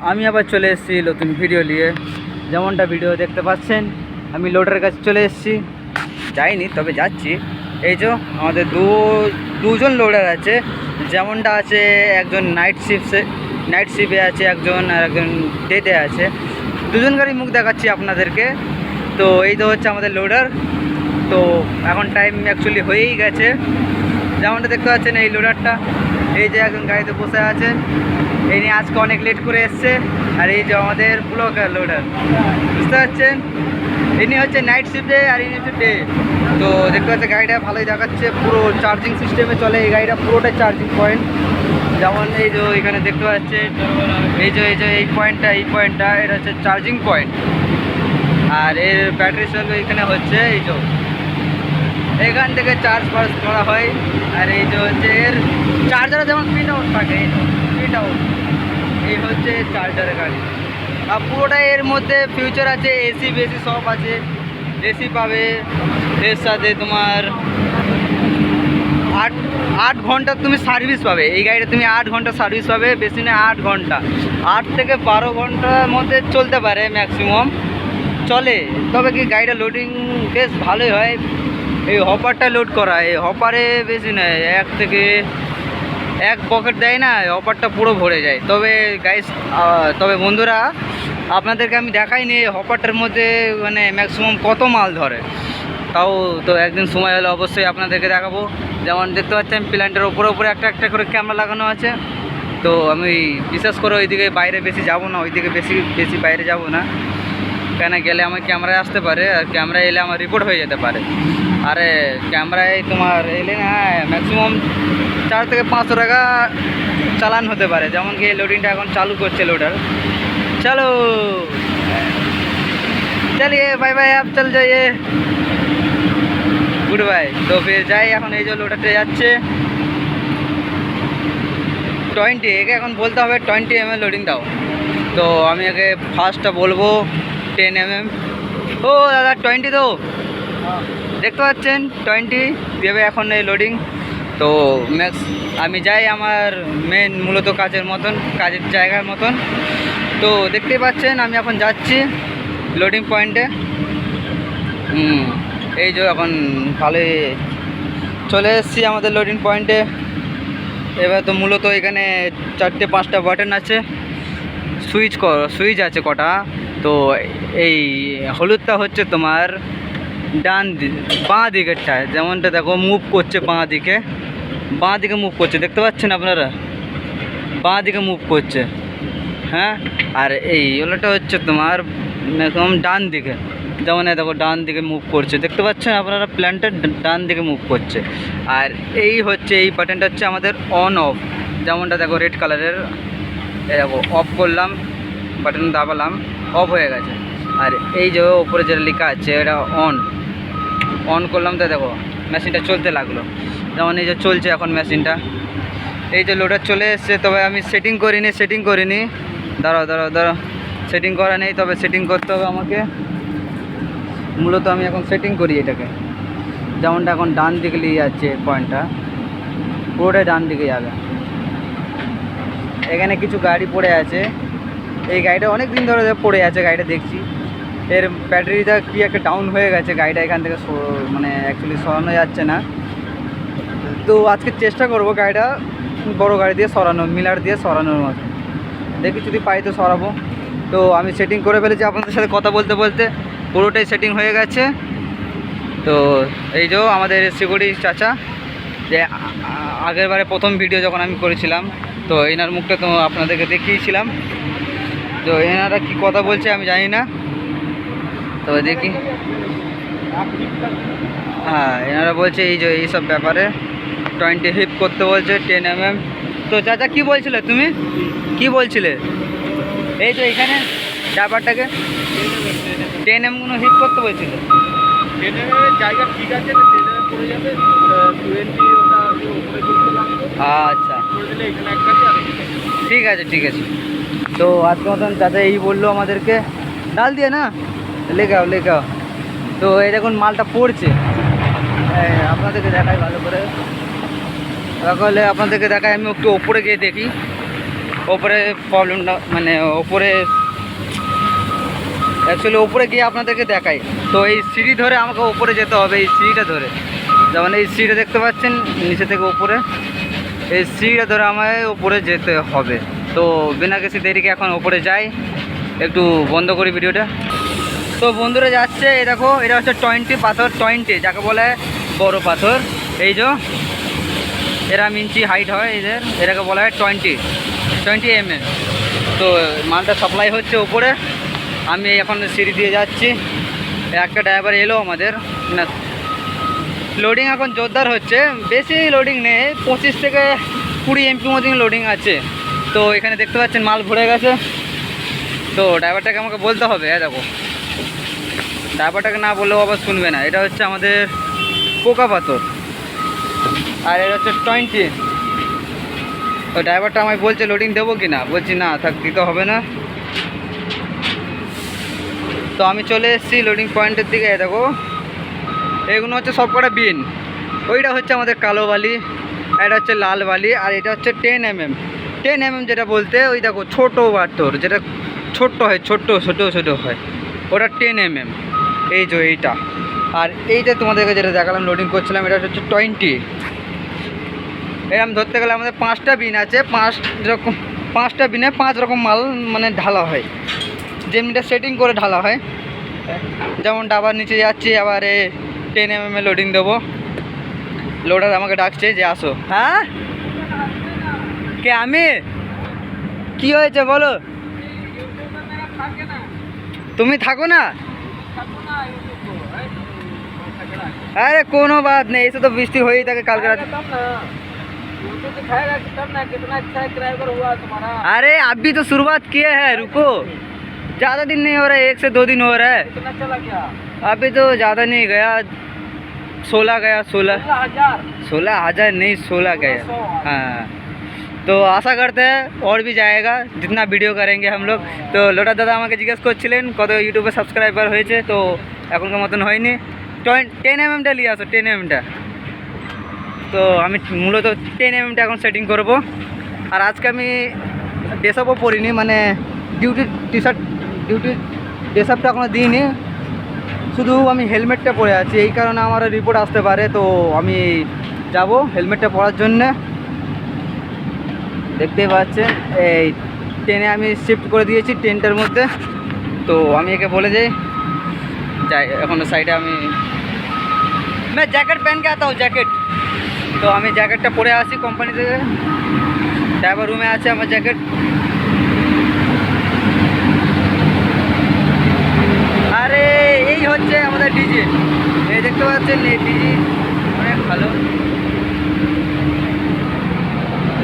আমি আবার চলে এসেছি নতুন ভিডিও নিয়ে। যেমনটা ভিডিও দেখতে পাচ্ছেন, আমি লোডারের কাছে চলে এসেছি, যাইনি তবে যাচ্ছি। এই যে আমাদের দুজন লোডার আছে, যেমনটা আছে একজন নাইট শিফটে আছে একজন, আর একজন ডেতে আছে। দুজনকারই মুখ দেখাচ্ছি আপনাদেরকে। তো এই তো হচ্ছে আমাদের লোডার। তো এখন টাইম অ্যাকচুয়ালি হয়েই গেছে। যেমনটা দেখতে পাচ্ছেন এই লোডারটা, এই যে একজন গাড়িতে বসে আছেন, এই নিয়ে আজকে অনেক লেট করে এসছে। আর এই যে আমাদের ব্লকার লোডার, বুঝতে পারছেন, ইনি হচ্ছে নাইট শিফটে আর ইনি হচ্ছে ডে। তো দেখতে পাচ্ছেন গাড়িটা ভালোই দেখাচ্ছে, পুরো চার্জিং সিস্টেমে চলে এই গাড়িটা, পুরোটাই চার্জিং পয়েন্ট। যেমন এই যে এখানে দেখতে পাচ্ছেন, এই পয়েন্টটা এটা হচ্ছে চার্জিং পয়েন্ট। আর এর ব্যাটারি সেল এখানে হচ্ছে এই যে এখান থেকে চার্জ করা হয়। আর এই যে হচ্ছে এর চার্জারে যেমন প্রিন্ট আউট থাকে, প্রিন্ট আউট এই হচ্ছে চার্জারের গাড়ি। আর পুরোটাই এর মধ্যে ফিউচার আছে, এসি বেসি সব আছে। এসি পাবে, এর সাথে তোমার 8 ঘন্টা তুমি সার্ভিস পাবে। এই গাড়িটা তুমি 8 ঘন্টা সার্ভিস পাবে, বেশি না 8 ঘন্টা, 8 থেকে 12 ঘন্টার মধ্যে চলতে পারে ম্যাক্সিমাম চলে। তবে কি গাড়িটা লোডিং বেশ ভালোই হয়। এই হপারটা লোড করা, এই হপারে বেশি নয়, 1 থেকে 1 পকেট দেয় না, হপারটা পুরো ভরে যায়। তবে বন্ধুরা, আপনাদেরকে আমি দেখাইনি হপারটার মধ্যে মানে ম্যাক্সিমাম কত মাল ধরে। তাও তো একদিন সময় হলে অবশ্যই আপনাদেরকে দেখাবো। যেমন দেখতে পাচ্ছেন প্ল্যান্টের ওপরে একটা করে ক্যামেরা লাগানো আছে। তো আমি বিশেষ করে ওইদিকে বাইরে বেশি যাব না, ওইদিকে বেশি বাইরে যাব না, কেন গেলে আমার ক্যামেরায় আসতে পারে, আর ক্যামেরায় এলে আমার রিপোর্ট হয়ে যেতে পারে। আরে ক্যামেরায় তোমার এলে না ম্যাক্সিমাম 4 থেকে 500 টাকা চালান হতে পারে। যেমন কি এই লোডিংটা এখন চালু করছে লোডার। चलो चलिए बाय बाय, आप चल जाइए, गुड बाय। तो फिर যাই এখন। এই যে লোডারটা যাচ্ছে 20, একে এখন বলতে হবে 20 mm লোডিং দাও। তো আমি আগে ফার্স্টটা বলবো 10 mm। ও দাদা 20 তো দেখতে পাচ্ছেন 20 দেবে এখন এই লোডিং। তো ম্যাক্স আমি যাই আমার মেন মূলত কাজের জায়গার মতন। তো দেখতেই পাচ্ছেন আমি এখন যাচ্ছি লোডিং পয়েন্টে। এই যে এখন ভালোই চলে এসেছি আমাদের লোডিং পয়েন্টে। এবার তো মূলত এখানে 4-5টা বাটন আছে, সুইচ আছে কটা। তো এই হলুদটা হচ্ছে তোমার বাঁ দিকেরটা, যেমনটা দেখো মুভ করছে বাঁ দিকে মুভ করছে, দেখতে পাচ্ছেন আপনারা, বাঁ দিকে মুভ করছে। হ্যাঁ, আর এই ইয়েলোটা হচ্ছে তোমার একদম ডান দিকে, যেমন দেখো ডান দিকে মুভ করছে, দেখতে পাচ্ছেন আপনারা, প্ল্যান্টের ডান দিকে মুভ করছে। আর এই হচ্ছে এই বাটনটা হচ্ছে আমাদের অন অফ, যেমনটা দেখো রেড কালারের, এই দেখো অফ করলাম, বাটন দাবালাম, অফ হয়ে গেছে। আর এই যে ওপরে যেটা লেখা আছে এটা অন করলাম, তো দেখো মেশিনটা চলতে লাগলো। যেমন এই যে চলছে এখন মেশিনটা। এই যে লোডার চলে এসছে, তবে আমি সেটিং করিনি। দাঁড়াও, সেটিং করা নেই, তবে সেটিং করতে হবে আমাকে। মূলত আমি এখন সেটিং করি এটাকে। যেমনটা এখন ডান দিকে নিয়ে যাচ্ছে পয়েন্টটা, পুরোটাই ডান দিকে যাবে। এখানে কিছু গাড়ি পড়ে আছে, এই গাড়িটা অনেক দিন ধরে পড়ে আছে গাড়িটা, দেখছি এর ব্যাটারিটা কি একটা ডাউন হয়ে গেছে, গাড়িটা এখান থেকে মানে অ্যাকচুয়ালি সরানো যাচ্ছে না। তো আজকে চেষ্টা করব গাড়িটা বড় গাড়ি দিয়ে মিলার দিয়ে সরানোর মতো, দেখি যদি পাই তো সরাবো। তো আমি সেটিং করে ফেলেছি, আপনাদের সাথে কথা বলতে পুরোটাই সেটিং হয়ে গেছে। তো এই যে আমাদের সিকিউরিটি চাচা, যে আগের বারে প্রথম ভিডিও যখন আমি করেছিলাম, তো এনার মুখটা তো আপনাদেরকে দেখিয়েছিলাম। তো এনারা কি কথা বলছে আমি জানি না, তো দেখি। হ্যাঁ, এনারা বলছে এই যে এইসব ব্যাপারে 20 হিপ করতে বলছে 10 mm। তো চাচা কি বলছিলে, তুমি কি বলছিলে? এই যে এখানে ব্যাপারটাকে 10 mm কোনো হিপ করতে বলছিল। 10 mm জায়গা ঠিক আছে, 10 mm পড়ে যাবে 20 ওটা উপরে তুলতে লাগবে। আচ্ছা করে দিলে এখানে এক কাছে আর ঠিক আছে। তো আজকে মতন চাচা এই বললো আমাদেরকে, ডাল দিয়ে না লেখাও। তো এই দেখুন মালটা পড়ছে, আপনাদেরকে দেখাই ভালো করে, তাহলে আপনাদেরকে দেখাই। আমি একটু ওপরে গিয়ে দেখি ওপরে প্রবলেমটা মানে ওপরে অ্যাকচুয়ালি ওপরে গিয়ে আপনাদেরকে দেখাই। তো এই সিঁড়ি ধরে আমাকে ওপরে যেতে হবে, এই সিঁড়িটা ধরে, যেমন এই সিঁড়িটা দেখতে পাচ্ছেন নিচে থেকে ওপরে, এই সিঁড়িটা ধরে আমায় ওপরে যেতে হবে। তো বিনা কিছু দেরিকে এখন ওপরে যাই, একটু বন্ধ করি ভিডিওটা। তো বন্ধুরা যাচ্ছে, এই দেখো এটা হচ্ছে 20 পাথর, 20 যাকে বলে বড় পাথর। এই যে এরা ইঞ্চি হাইট হয় এদের, এটাকে বলা হয় 20 mm। তো মালটা সাপ্লাই হচ্ছে উপরে, আমি এখন সিঁড়ি দিয়ে যাচ্ছি। একটা ড্রাইভার এলো আমাদের, না লোডিং এখন জোরদার হচ্ছে, বেশি লোডিং নেই, 25 থেকে 20 MP মতন লোডিং আছে। তো এখানে দেখতে পাচ্ছেন মাল ভরে গেছে। তো ড্রাইভারটাকে আমাকে বলতে হবে, দেখো ড্রাইভারটাকে না বললেও আবার শুনবে না। এটা হচ্ছে আমাদের পোকা পাথর, আর এটা হচ্ছে 20। তো ড্রাইভারটা আমায় বলছে লোডিং দেবো কি না, বলছি না থাক, দিতে হবে না। তো আমি চলে এসেছি লোডিং পয়েন্টের দিকে। দেখো এগুলো হচ্ছে সব কটা বিন, ওইটা হচ্ছে আমাদের কালো বালি, এটা হচ্ছে লাল বালি, আর এটা হচ্ছে 10 mm। 10 mm যেটা বলতে ওই দেখো ছোটো পাথর, যেটা ছোট্ট হয়, ছোটো হয়, ওটা 10 mm। এই যে এইটা, আর এইটা তোমাদেরকে যেটা দেখালাম লোডিং করছিলাম, এটা হচ্ছে 20। এরকম ধরতে গেলে আমাদের 5টা বিন আছে, 5টা বিনে 5 রকম মাল মানে ঢালা হয়, যেমনিটা সেটিং করে ঢালা হয়। যেমন ডাবার নিচে যাচ্ছি, আবার 10 mm লোডিং দেবো। লোডার আমাকে ডাকছে যে আসো। হ্যাঁ কে আমি, কি হয়েছে বলো? তুমি থাকো না? अरे कोनो बात नहीं, ऐसे तो बृष्टि हो ही था कि कल रात। दिखाएगा कि तब ना कितना अच्छा ड्राइवर हुआ तुम्हारा। अरे अभी तो शुरुआत किए हैं, रुको, ज़्यादा दिन नहीं हो रहा है, 1 से 2 दिन हो रहा है। कितना चला गया? अभी तो ज़्यादा नहीं गया, 16 गया, 16,000। 16,000 नहीं, 16 गया। हाँ, তো আশা করতে और भी जाएगा जितना ভিডিও करेंगे हम लोग। তো লোটা দাদা আমাকে জিজ্ঞেস করছিলেন কত ইউটিউবে সাবস্ক্রাইবার হয়েছে, তো এখনকার মতন হয়নি। 10 mm নিয়ে আসো, 10 mm। তো আমি মূলত 10 mm এখন সেটিং করব। আর আজকে আমি ড্রেসআপও পরিনি, মানে ডিউটির ড্রেসআপটা এখনও দিইনি, শুধু আমি হেলমেটটা পরে আছি। এই কারণে আমার রিপোর্ট আসতে পারে, তো আমি যাব হেলমেটটা পরার জন্যে। দেখতেই পাচ্ছেন এই 10-এ আমি শিফট করে দিয়েছি, 10টার মধ্যে। তো আমি একে বলে যাই এখন সাইডে আমি জ্যাকেট প্যান কে আতা হুঁ, জ্যাকেট। তো আমি জ্যাকেটটা পরে আসি কোম্পানি থেকে, ড্রাইভার রুমে আছে আমার জ্যাকেট। আরে এই হচ্ছে আমাদের ডিজি, এই দেখতে পাচ্ছেন এই ডিজি অনেক ভালো।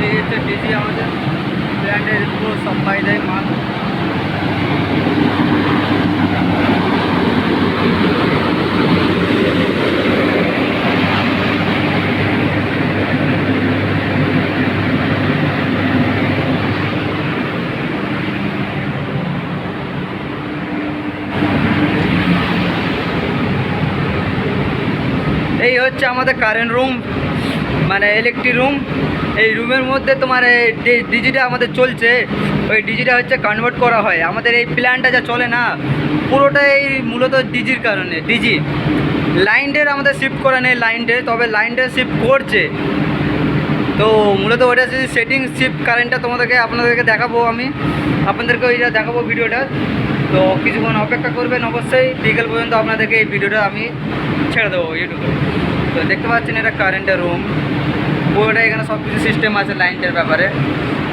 এই হচ্ছে ডিজি আমাদের ব্র্যান্ডের পুরো সাপ্লাই দেয় মাল। এই হচ্ছে আমাদের কারেন্ট রুম, মানে ইলেকট্রিক রুম। এই রুমের মধ্যে তোমার যে ডিজিটা আমাদের চলছে, ওই ডিজিটা হচ্ছে কনভার্ট করা হয়। আমাদের এই প্ল্যানটা যা চলে না, পুরোটাই মূলত ডিজির কারণে। ডিজি লাইনডের আমাদের শিফট করা নেই লাইনডে, তবে লাইনডে শিফট করছে। তো মূলত ওটা যদি সেটিং শিফট কারেন্টটা আপনাদেরকে দেখাবো, আমি আপনাদেরকে ওইটা দেখাবো ভিডিওটা। তো কিছুক্ষণ অপেক্ষা করবেন অবশ্যই, বিকেল পর্যন্ত আপনাদেরকে এই ভিডিওটা আমি ছেড়ে দেবো ইউটিউবে। তো দেখতে পাচ্ছেন এটা কারেন্টের রুম, পুরোটা এখানে সব কিছু সিস্টেম আছে লাইনটার ব্যাপারে।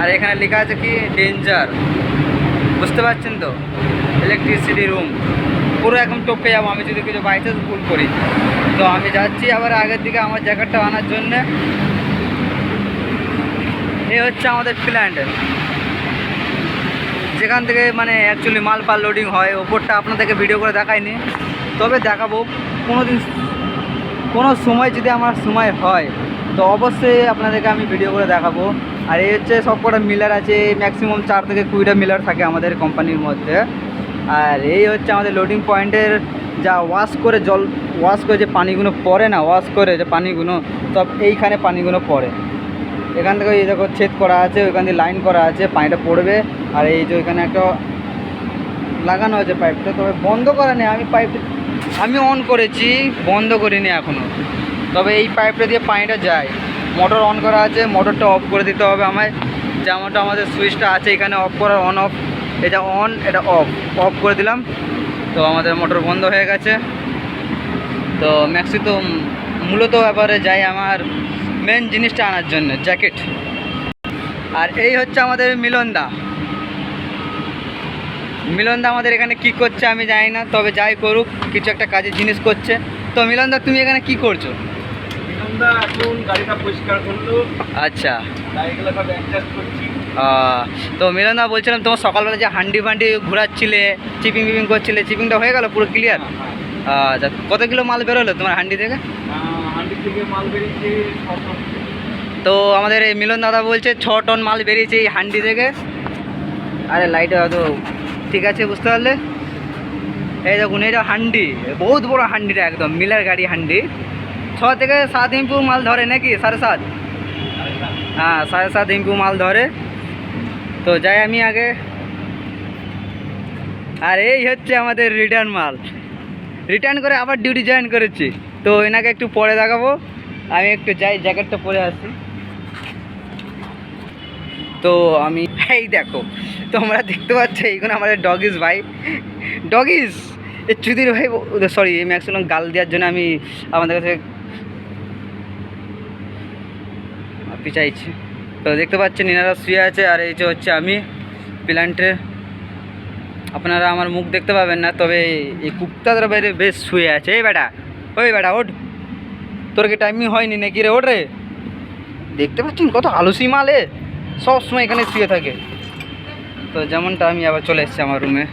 আর এখানে লেখা আছে কি ডেঞ্জার, বুঝতে পারছেন তো, ইলেকট্রিসিটি রুম। পুরো এখন টপকে যাবো আমি যদি কিছু বাই চান্স ভুল করি। তো আমি যাচ্ছি আবার আগের দিকে আমার জ্যাকেটটা আনার জন্যে। এই হচ্ছে আমাদের প্ল্যান্ট, যেখান থেকে মানে অ্যাকচুয়ালি মাল লোডিং হয়। ওপরটা আপনাদেরকে ভিডিও করে দেখাইনি, তবে দেখাবো কোনো সময় যদি আমার সময় হয়, তো অবশ্যই আপনাদেরকে আমি ভিডিও করে দেখাবো। আর এই হচ্ছে সব কটা মিলার আছে, ম্যাক্সিমাম 4 থেকে 20টা মিলার থাকে আমাদের কোম্পানির মধ্যে। আর এই হচ্ছে আমাদের লোডিং পয়েন্টের যা ওয়াশ করে যে পানিগুলো পড়ে না, ওয়াশ করে যে পানিগুলো সব এইখানে পানিগুলো পড়ে। এখান থেকে এই দেখো ছেদ করা আছে, ওইখান দিয়ে লাইন করা আছে, পানিটা পড়বে। আর এই যে ওইখানে একটা লাগানো আছে পাইপটা, তবে বন্ধ করা নেই। আমি অন করেছি, বন্ধ করিনি এখনও। তবে এই পাইপটা দিয়ে পানিটা যায়। মোটর অন করা আছে, মোটরটা অফ করে দিতে হবে আমায়। যেমনটা আমাদের সুইচটা আছে এখানে অফ করার, অন অফ, এটা অন এটা অফ, অফ করে দিলাম। তো আমাদের মোটর বন্ধ হয়ে গেছে। তো ম্যাক্সি তো মূলত ব্যাপারে যাই আমার মেন জিনিসটা আনার জন্য, জ্যাকেট। আর এই হচ্ছে আমাদের মিলনদা। মিলনদা আমাদের এখানে কি করছে আমি জানি না, তবে যাই করুক কিছু একটা কাজের জিনিস করছে। তো মিলনদা তুমি এখানে কি করছো? আমরা এখন গাড়িটা পরিষ্কার করলো। আচ্ছা, গাড়িগুলো সব অ্যাডজাস্ট করছি। তো মিলনদা বলছিলাম তোমার সকালবেলা যে হান্ডি ফান্ডি ঘোরাচ্ছিলে, চিপিং ফিপিং করছিলে, চিপিংটা হয়ে গেল পুরো ক্লিয়ার? আচ্ছা, কত কিলো মাল বেরোলো তোমার হান্ডি থেকে? হান্ডি থেকে মাল বেরিয়েছে 6 টন। তো আমাদের এই মিলন দাদা বলছে 6 টন মাল বেরিয়েছে এই হান্ডি থেকে। আরে লাইটে হয়তো ঠিক আছে, বুঝতে পারলে? এই দেখুন, এটা হান্ডি, বহুত বড় হান্ডিটা, একদম মিলের গাড়ি হান্ডি। 6 থেকে 7 ইম্পু মাল ধরে নাকি? 7.5? হ্যাঁ, 7.5 ইম্পু মাল ধরে। তো যাই আমি আগে। আর এই হচ্ছে আমাদের রিটার্ন মাল, রিটার্ন করে আবার ডিউটি জয়েন করেছি। তো এনাকে একটু পরে দেখাবো, আমি একটু যাই জ্যাকেটটা পরে আসি। তো আমি এই দেখো, তোমরা দেখতে পাচ্ছ এইখানে আমাদের ডগিস ভাই, ডগিস এ চুদির ভাই, সরি এই ম্যাক্সিমাম গাল দেওয়ার জন্য আমি আমাদের কাছে পিছাইছি। তো দেখতে পাচ্ছেন এনারা শুয়ে আছে, আর এই যে হচ্ছে আমি প্ল্যান্টে। আপনারা আমার মুখ দেখতে পাবেন না, তবে এই কুত্তাদের বাইরে বেশ শুয়ে আছে। এই বেটা, ওই বেটা ওঠ, তোর কি টাইমিং হয়নি নাকি রে? ওঠ রে। দেখতে পাচ্ছেন কত আলসি মালে, সবসময় এখানে শুয়ে থাকে। তো যেমনটা আমি আবার চলে এসেছি আমার রুমে।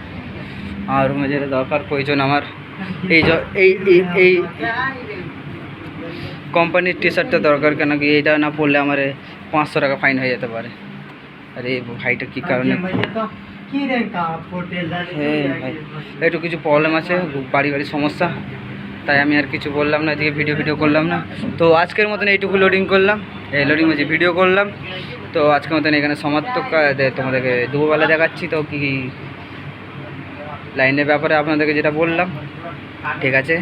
আমার রুমে যেটা দরকার প্রয়োজন আমার এই এই কোম্পানির টি শার্টটা দরকার, কেন কি এইটা না পরলে আমার 500 টাকা ফাইন হয়ে যেতে পারে। আর এই ভাইটা কী কারণে, হ্যাঁ ভাই একটু কিছু প্রবলেম আছে, বাড়ি সমস্যা, তাই আমি আর কিছু বললাম না, এদিকে ভিডিও করলাম না। তো আজকের মতন এইটুকু লোডিং করলাম, এই লোডিং হচ্ছে ভিডিও করলাম। তো আজকের মতন এখানে সমাপ্ত, তোমাদেরকে দুপুরবেলা দেখাচ্ছি। তো কি লাইনের ব্যাপারে আপনাদেরকে যেটা বললাম, ঠিক আছে।